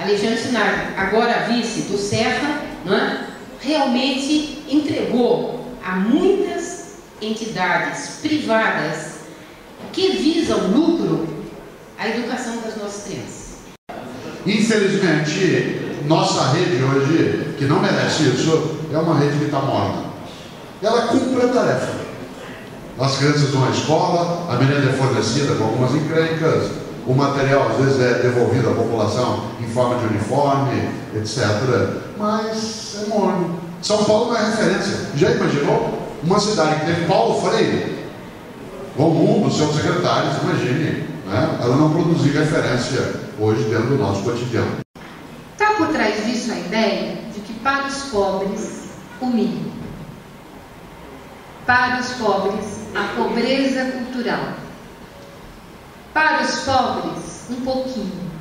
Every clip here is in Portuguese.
Alexandre Sinardi, agora vice do Serra, né, realmente entregou a muitas entidades privadas que visam lucro a educação das nossas crianças. Infelizmente, nossa rede hoje, que não merece isso, é uma rede que está morta. Ela cumpre a tarefa. As crianças vão à escola, a merenda é fornecida com algumas encrencas, o material às vezes é devolvido à população em forma de uniforme, etc. Mas é morno. São Paulo não é referência. Já imaginou? Uma cidade que teve Paulo Freire como um dos seus secretários, imagine, né? Ela não produzir referência hoje dentro do nosso cotidiano. Está por trás disso a ideia de que para os pobres, o mínimo. Para os pobres, a pobreza cultural. Para os pobres, um pouquinho.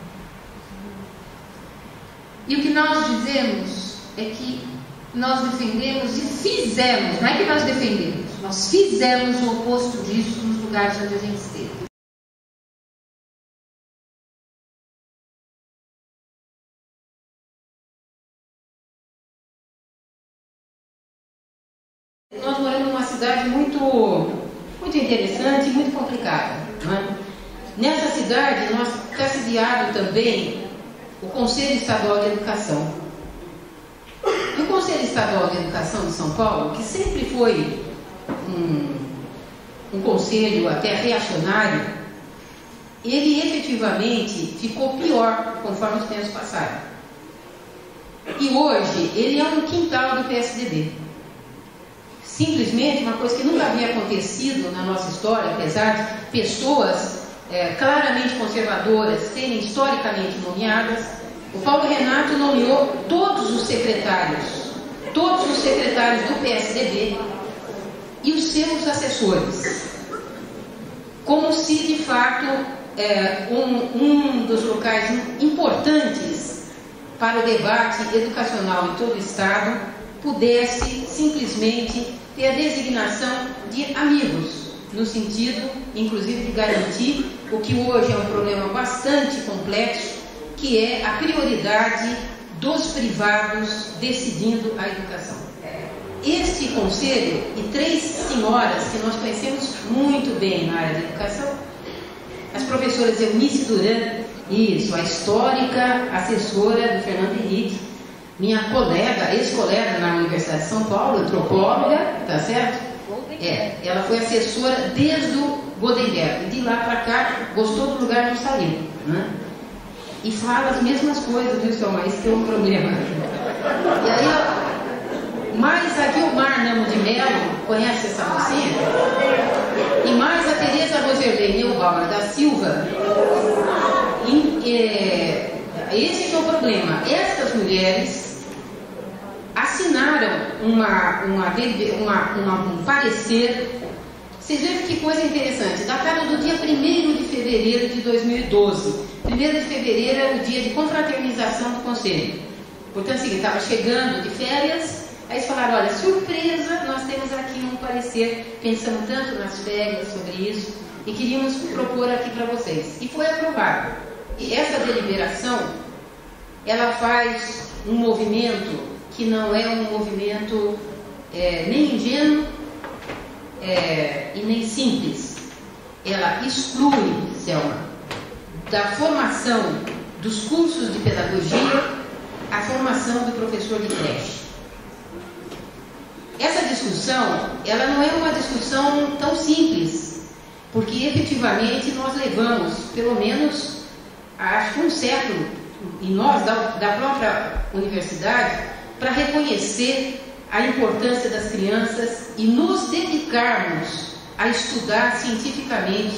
E o que nós dizemos é que nós defendemos e fizemos, não é que nós defendemos, nós fizemos o oposto disso nos lugares onde a gente esteve. Nós moramos numa cidade muito interessante e muito complicada, não é? Nessa cidade, nós está sediado também o Conselho Estadual de Educação. E o Conselho Estadual de Educação de São Paulo, que sempre foi um conselho até reacionário, ele efetivamente ficou pior conforme os tempos passaram. E hoje, ele é um quintal do PSDB. Simplesmente uma coisa que nunca havia acontecido na nossa história, apesar de pessoas claramente conservadoras serem historicamente nomeadas. O Paulo Renato nomeou todos os secretários do PSDB e os seus assessores, como se de fato um dos locais importantes para o debate educacional em todo o Estado pudesse simplesmente ter a designação de amigos, no sentido, inclusive, de garantir o que hoje é um problema bastante complexo, que é a prioridade dos privados decidindo a educação. Este conselho e 3 senhoras que nós conhecemos muito bem na área da educação, as professoras Eunice Duran, isso, a histórica assessora do Fernando Henrique, minha colega, ex-colega na Universidade de São Paulo, antropóloga, tá certo? Ela foi assessora desde o Godenberg, e de lá para cá gostou do lugar, não saiu, né? E fala as mesmas coisas, viu, seu Maís, que é um problema. E aí, mais a Guilmar Namo de Mello, conhece essa mocinha? E mais a Tereza Roserley Neubauer da Silva. Esse que é o problema. Estas mulheres assinaram um parecer. Vocês vejam que coisa interessante, datado do dia 1º de fevereiro de 2012. 1º de fevereiro é o dia de confraternização do Conselho. Portanto, assim, estava chegando de férias, aí eles falaram, olha, surpresa, nós temos aqui um parecer, pensamos tanto nas férias sobre isso, e queríamos propor aqui para vocês. E foi aprovado. E essa deliberação, ela faz um movimento que não é um movimento nem ingênuo e nem simples. Ela exclui, Selma, da formação dos cursos de pedagogia a formação do professor de creche. Essa discussão, ela não é uma discussão tão simples, porque efetivamente nós levamos pelo menos, acho que um século, e nós da própria universidade, para reconhecer a importância das crianças e nos dedicarmos a estudar cientificamente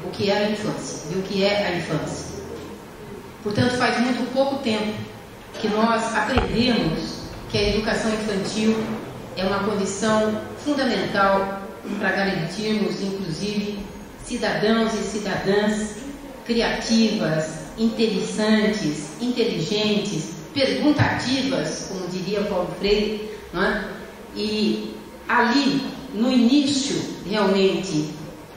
o que é a infância e o que é a infância. Portanto, faz muito pouco tempo que nós aprendemos que a educação infantil é uma condição fundamental para garantirmos, inclusive, cidadãos e cidadãs criativas, interessantes, inteligentes, perguntativas, como diria Paulo Freire, não é? E ali, no início, realmente,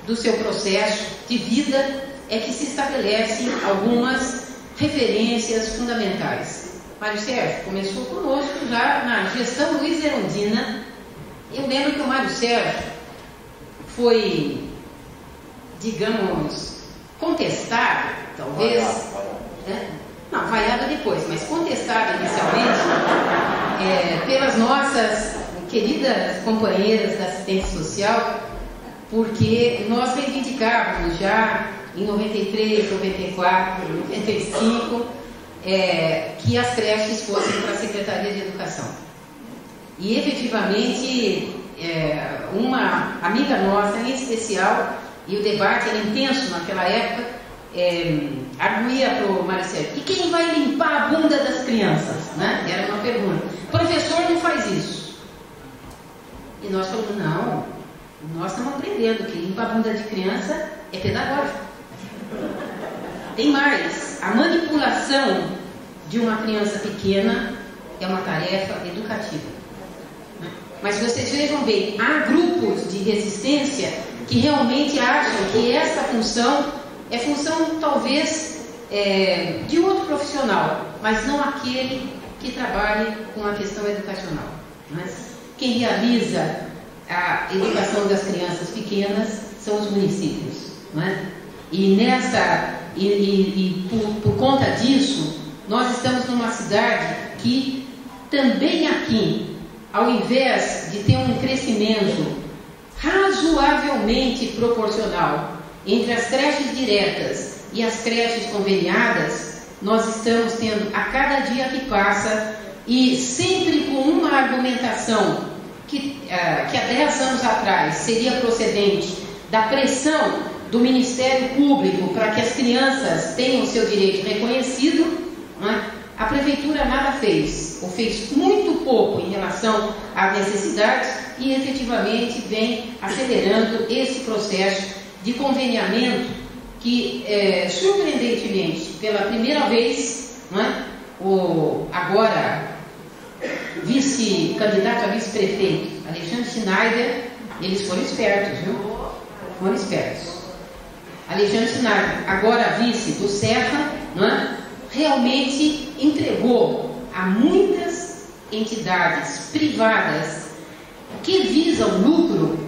do seu processo de vida, é que se estabelecem algumas referências fundamentais. Mário Sérgio começou conosco já na gestão Luiz Erundina. Eu lembro que o Mário Sérgio foi, digamos, contestado, talvez, não, vaiado depois, mas contestado inicialmente pelas nossas queridas companheiras da assistência social, porque nós reivindicávamos já em 93, 94, 95, que as creches fossem para a Secretaria de Educação. E efetivamente, uma amiga nossa em especial, e o debate era intenso naquela época, arguía para o Mário Sérgio: e quem vai limpar a bunda das crianças? Né? Era uma pergunta. O professor não faz isso. E nós falamos: não, nós estamos aprendendo que limpar a bunda de criança é pedagógico. Tem mais, a manipulação de uma criança pequena é uma tarefa educativa. Mas vocês vejam bem, há grupos de resistência que realmente acham que essa função é função talvez de outro profissional, mas não aquele que trabalhe com a questão educacional. Mas quem realiza a educação das crianças pequenas são os municípios. Não é? E por conta disso, nós estamos numa cidade que também aqui, ao invés de ter um crescimento razoavelmente proporcional entre as creches diretas e as creches conveniadas, nós estamos tendo a cada dia que passa, e sempre com uma argumentação que há 10 anos atrás seria procedente da pressão do Ministério Público para que as crianças tenham seu direito reconhecido, né? A Prefeitura nada fez, ou fez muito pouco em relação às necessidades, e efetivamente vem acelerando esse processo de conveniamento que, surpreendentemente, pela primeira vez, né, o agora candidato a vice-prefeito, Alexandre Schneider, eles foram espertos, viu? Foram espertos. Alexandre Schneider, agora vice do Serra, né, realmente entregou a muitas entidades privadas que visam lucro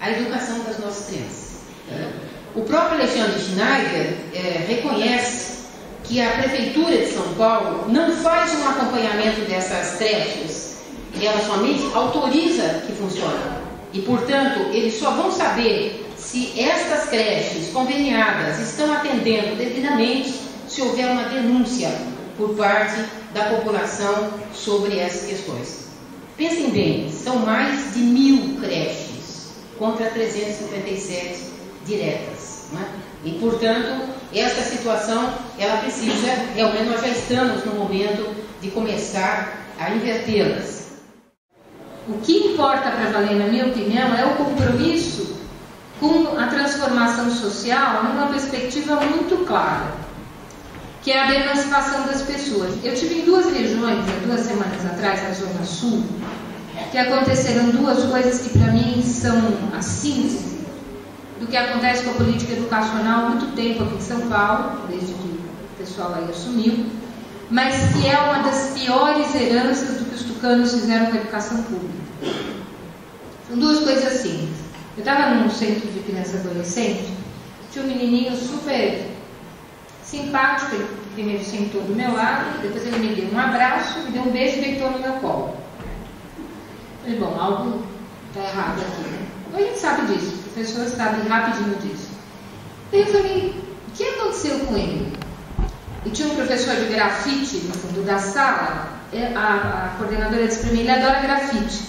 a educação das nossas crianças. O próprio Alexandre Schneider reconhece que a Prefeitura de São Paulo não faz um acompanhamento dessas creches, e ela somente autoriza que funcionem. E, portanto, eles só vão saber se estas creches conveniadas estão atendendo devidamente se houver uma denúncia por parte da população sobre essas questões. Pensem bem, são mais de 1000 creches contra 357 diretas. Né? E, portanto, essa situação, ela precisa, realmente nós já estamos no momento de começar a invertê-las. O que importa para valer, na minha opinião, é o compromisso com a transformação social numa perspectiva muito clara, que é a da emancipação das pessoas. Eu tive em 2 regiões, há 2 semanas atrás, na Zona Sul, que aconteceram 2 coisas que para mim são a síntese do que acontece com a política educacional há muito tempo aqui em São Paulo, desde que o pessoal aí assumiu, mas que é uma das piores heranças do que os tucanos fizeram com a educação pública. São 2 coisas simples. Eu estava num centro de criança e adolescente, tinha um menininho super simpático, ele primeiro sentou do meu lado, depois ele me deu um abraço, me deu um beijo e deitou no meu colo. Eu falei, bom, algo está errado aqui, né? A gente sabe disso, o professor sabe rapidinho disso. Aí eu falei, o que aconteceu com ele? E tinha um professor de grafite no fundo da sala, a coordenadora disse para mim, ele adora grafite.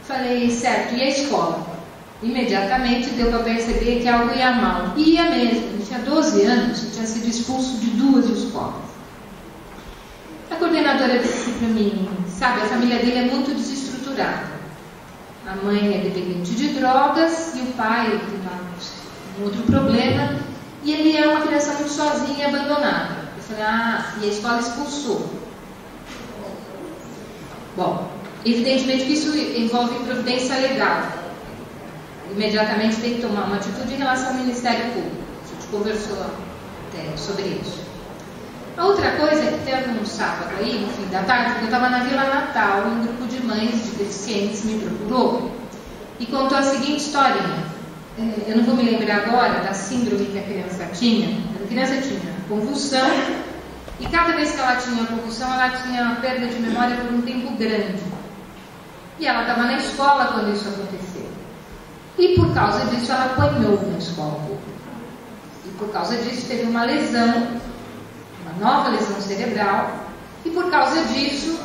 Falei, certo, e a escola? Imediatamente deu para perceber que algo ia mal. E ia mesmo, ele tinha 12 anos e tinha sido expulso de 2 escolas. A coordenadora disse para mim, sabe, a família dele é muito desestruturada. A mãe é dependente de drogas e o pai tem um outro problema. E ele é uma criança muito sozinha e abandonada. Eu falei, e a escola expulsou. Bom, evidentemente que isso envolve providência legal. Imediatamente tem que tomar uma atitude em relação ao Ministério Público. A gente conversou até sobre isso. A outra coisa é que teve um sábado aí, no fim da tarde, que eu estava na Vila Natal, um grupo de mães de deficientes me procurou e contou a seguinte historinha. Eu não vou me lembrar agora da síndrome que a criança tinha. A criança tinha convulsão e cada vez que ela tinha convulsão, ela tinha uma perda de memória por um tempo grande. E ela estava na escola quando isso aconteceu. E por causa disso, ela apanhou na escola pública. E por causa disso, teve uma lesão, uma nova lesão cerebral. E por causa disso,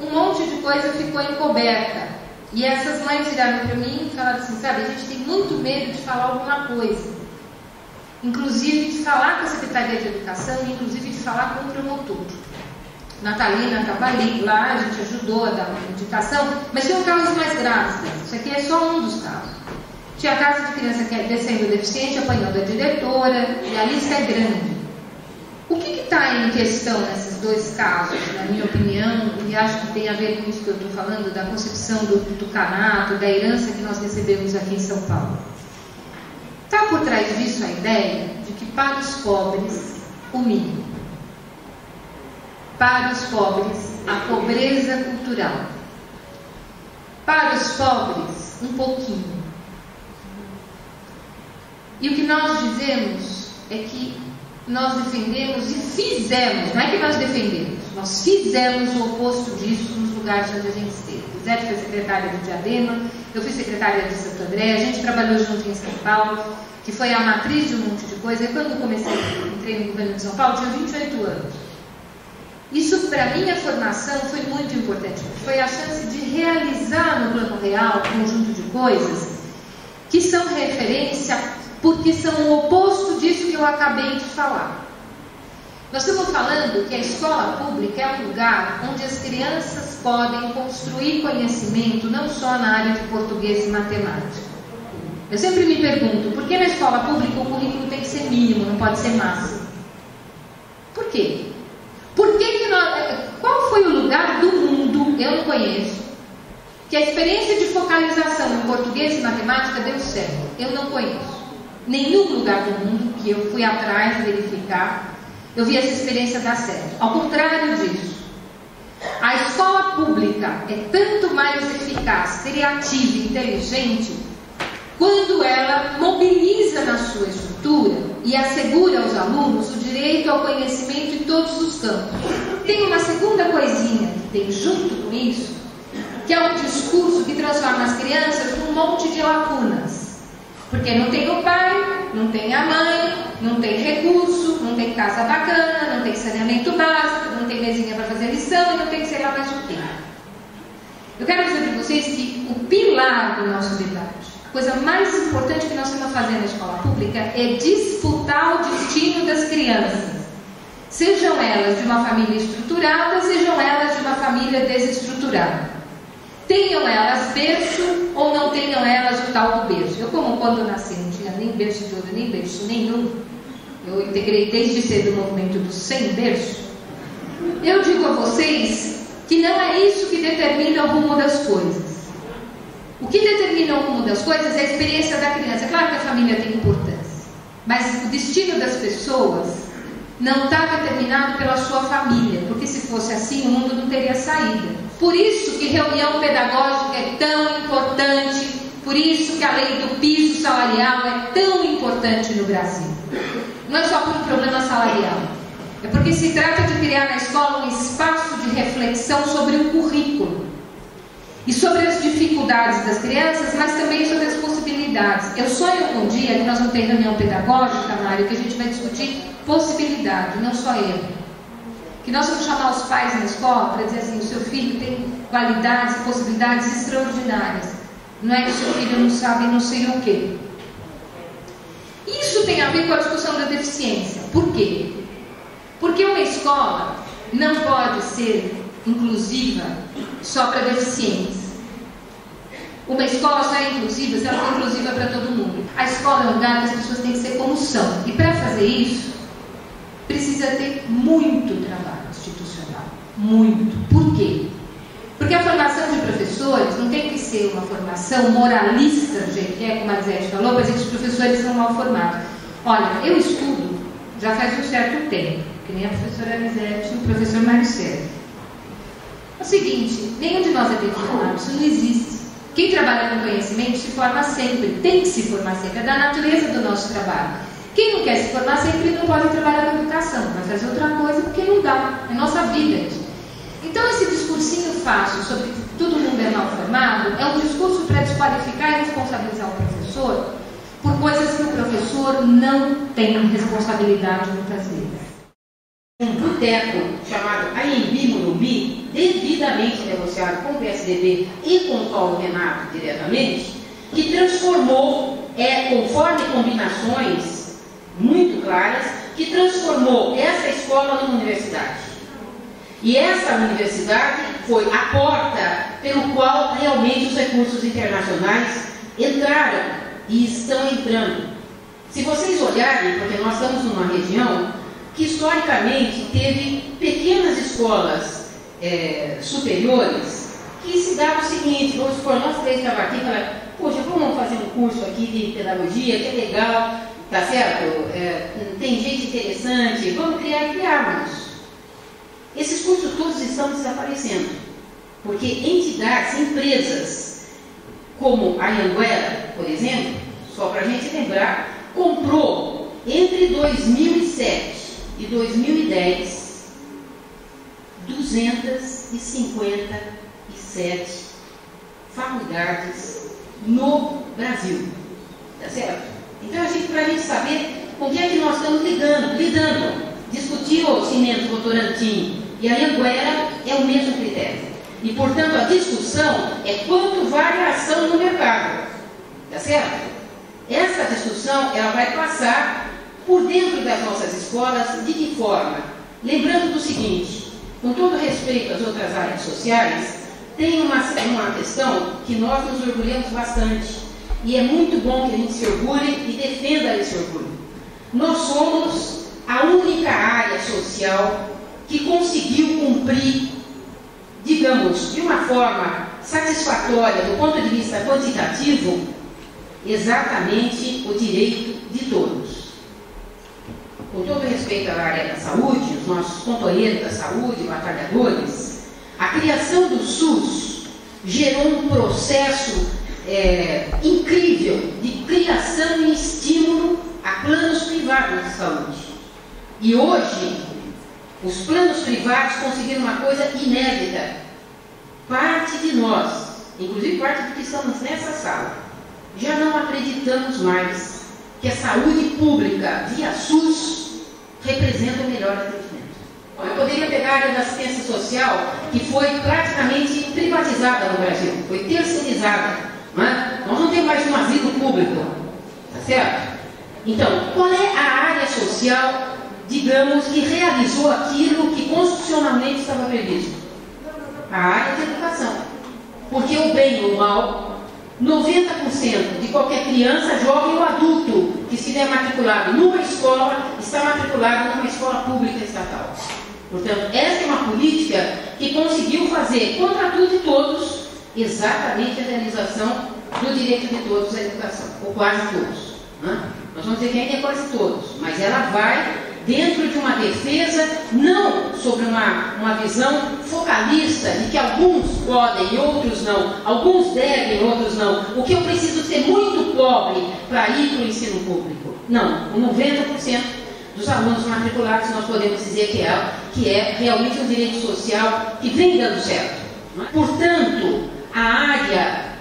um monte de coisa ficou encoberta. E essas mães viraram para mim e falaram assim, sabe, a gente tem muito medo de falar alguma coisa. Inclusive de falar com a Secretaria de Educação e inclusive de falar com o promotor. Natalina estava ali, lá, a gente ajudou a dar uma indicação, mas tinham casos mais graves. Isso aqui é só um dos casos. Tinha caso de criança que é descendo deficiente, apanhando a diretora, e a lista é grande. O que está em questão nesses dois casos, na minha opinião, e acho que tem a ver com isso que eu estou falando, da concepção do tucanato, da herança que nós recebemos aqui em São Paulo? Está por trás disso a ideia de que para os pobres, o mínimo. Para os pobres, a pobreza cultural. Para os pobres, um pouquinho. E o que nós dizemos é que nós defendemos e fizemos, não é que nós defendemos, nós fizemos o oposto disso nos lugares onde a gente esteve. O Zé foi secretária do Diadema, eu fui secretária de Santo André, a gente trabalhou junto em São Paulo, que foi a matriz de um monte de coisa. E quando eu entrei no governo de São Paulo, tinha 28 anos. Isso, para a minha formação, foi muito importante. Foi a chance de realizar no plano real um conjunto de coisas que são referência, porque são o oposto disso que eu acabei de falar. Nós estamos falando que a escola pública é um lugar onde as crianças podem construir conhecimento, não só na área de português e matemática. Eu sempre me pergunto, por que na escola pública o currículo tem que ser mínimo, não pode ser máximo? Por quê? Qual foi o lugar do mundo, eu não conheço, que a experiência de focalização em português e matemática deu certo? Eu não conheço. Nenhum lugar do mundo que eu fui atrás verificar, eu vi essa experiência dar certo. Ao contrário disso, a escola pública é tanto mais eficaz, criativa e inteligente quando ela mobiliza na sua estrutura e assegura aos alunos o direito ao conhecimento em todos os campos. Tem uma segunda coisinha que tem junto com isso, que é um discurso que transforma as crianças num monte de lacunas. Porque não tem o pai, não tem a mãe, não tem recurso, não tem casa bacana, não tem saneamento básico, não tem mesinha para fazer lição e não tem sei lá mais o quê. Eu quero dizer para vocês que o pilar do nosso debate, a coisa mais importante que nós estamos fazendo na escola pública é disputar o destino das crianças. Sejam elas de uma família estruturada, sejam elas de uma família desestruturada. Tenham elas berço ou não tenham elas o tal do berço. Eu, como quando nasci não tinha nem berço de ouro, nem berço nenhum, eu integrei desde cedo o movimento do sem berço, eu digo a vocês que não é isso que determina o rumo das coisas. O que determina o rumo das coisas é a experiência da criança. É claro que a família tem importância, mas o destino das pessoas não está determinado pela sua família, porque se fosse assim o mundo não teria saída. Por isso que reunião pedagógica é tão importante, por isso que a lei do piso salarial é tão importante no Brasil. Não é só por um problema salarial, é porque se trata de criar na escola um espaço de reflexão sobre o currículo e sobre as dificuldades das crianças, mas também sobre as possibilidades. Eu sonho com um dia que nós vamos ter reunião pedagógica, Mário, que a gente vai discutir possibilidade, não só erro. Que nós vamos chamar os pais na escola para dizer assim, o seu filho tem qualidades e possibilidades extraordinárias. Não é que o seu filho não sabe não sei o quê. Isso tem a ver com a discussão da deficiência. Por quê? Porque uma escola não pode ser inclusiva só para deficientes. Uma escola só é inclusiva se ela for inclusiva para todo mundo. A escola é um lugar que as pessoas têm que ser como são. E para fazer isso, precisa ter muito trabalho institucional. Muito. Por quê? Porque a formação de professores não tem que ser uma formação moralista, do jeito que é, como a Zé falou, para dizer que os professores são mal formados. Olha, eu estudo já faz um certo tempo. que nem a professora Elisete e o professor Mário Sérgio. É o seguinte, nenhum de nós é perfeito, isso não existe. Quem trabalha com conhecimento se forma sempre, tem que se formar sempre, é da natureza do nosso trabalho. Quem não quer se formar sempre não pode trabalhar com educação, vai fazer outra coisa porque não dá, é nossa vida. Então esse discursinho fácil sobre que todo mundo é mal formado é um discurso para desqualificar e responsabilizar o professor por coisas que o professor não tem responsabilidade muitas vezes. Um boteco chamado Anhembi Morumbi, devidamente negociado com o PSDB e com o Paulo Renato diretamente, que transformou, conforme combinações muito claras, que transformou essa escola numa universidade. E essa universidade foi a porta pelo qual realmente os recursos internacionais entraram e estão entrando. Se vocês olharem, porque nós estamos numa região que historicamente teve pequenas escolas superiores que se dava o seguinte, vamos supor, nós três estávamos aqui e falaram, poxa, vamos fazer um curso aqui de pedagogia, que é legal, tá certo? Tem gente interessante, vamos criávamos. Esses cursos todos estão desaparecendo, porque entidades, empresas, como a Anhanguera, por exemplo, só para a gente lembrar, comprou entre 2007 e 2010 257 faculdades no Brasil, tá certo? Então, para a gente saber com que é que nós estamos lidando. Discutir o Cimentos Votorantim e a Anhanguera é o mesmo critério. E, portanto, a discussão é quanto vale a ação no mercado, tá certo? Essa discussão ela vai passar por dentro das nossas escolas de que forma? Lembrando do seguinte, com todo respeito às outras áreas sociais, tem uma questão que nós nos orgulhamos bastante. E é muito bom que a gente se orgulhe e defenda esse orgulho. Nós somos a única área social que conseguiu cumprir, digamos, de uma forma satisfatória do ponto de vista quantitativo, exatamente o direito de todos. Com todo respeito à área da saúde, os nossos companheiros da saúde, batalhadores, a criação do SUS gerou um processo incrível de criação e estímulo a planos privados de saúde. E hoje, os planos privados conseguiram uma coisa inédita. Parte de nós, inclusive parte dos que estamos nessa sala, já não acreditamos mais que a saúde pública via SUS representa o melhor atendimento. Eu poderia pegar a área da assistência social, que foi praticamente privatizada no Brasil, foi terceirizada. Nós não temos mais um asilo público, tá certo? Então, qual é a área social, digamos, que realizou aquilo que constitucionalmente estava previsto? A área de educação. Porque o bem ou o mal, 90% de qualquer criança, jovem ou adulto que estiver matriculado numa escola, está matriculado numa escola pública estatal. Portanto, essa é uma política que conseguiu fazer, contra tudo e todos, exatamente a realização do direito de todos à educação, ou quase todos. Nós vamos dizer que ainda é quase todos, mas ela vai dentro de uma defesa, não sobre uma visão focalista de que alguns podem e outros não, alguns devem e outros não. O que eu preciso ser muito pobre para ir para o ensino público? Não, o 90% dos alunos matriculados nós podemos dizer que é realmente um direito social que vem dando certo. Portanto, a área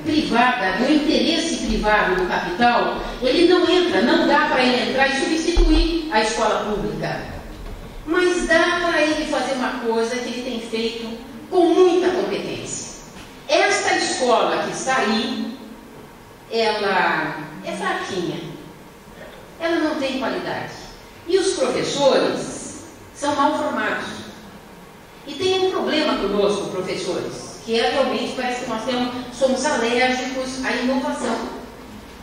privada, do interesse privado do capital, ele não entra, não dá para ele entrar e substituir a escola pública. Mas dá para ele fazer uma coisa que ele tem feito com muita competência. Esta escola que está aí, ela é fraquinha, ela não tem qualidade. E os professores são mal formados. E tem um problema conosco, professores, que realmente parece que nós somos alérgicos à inovação.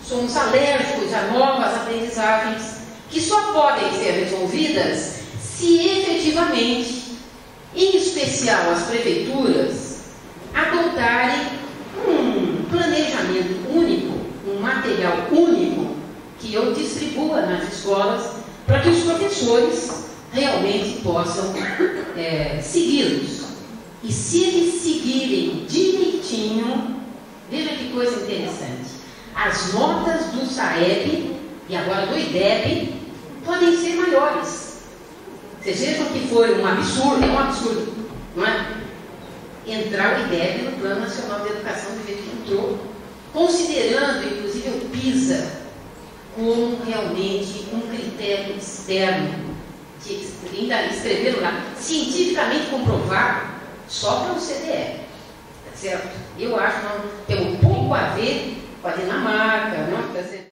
Somos alérgicos a novas aprendizagens que só podem ser resolvidas se efetivamente, em especial as prefeituras, adotarem um planejamento único, um material único que eu distribua nas escolas para que os professores realmente possam segui-los. E se eles seguirem direitinho, veja que coisa interessante, as notas do SAEB e agora do IDEB podem ser maiores. Vocês vejam que foi um absurdo, não é? Entrar o IDEB no Plano Nacional de Educação do jeito que entrou, considerando inclusive o PISA como realmente um critério externo, que ainda escreveram lá, cientificamente comprovado, só para o CDE, tá certo? Eu acho que tem um pouco a ver com a Dinamarca, não?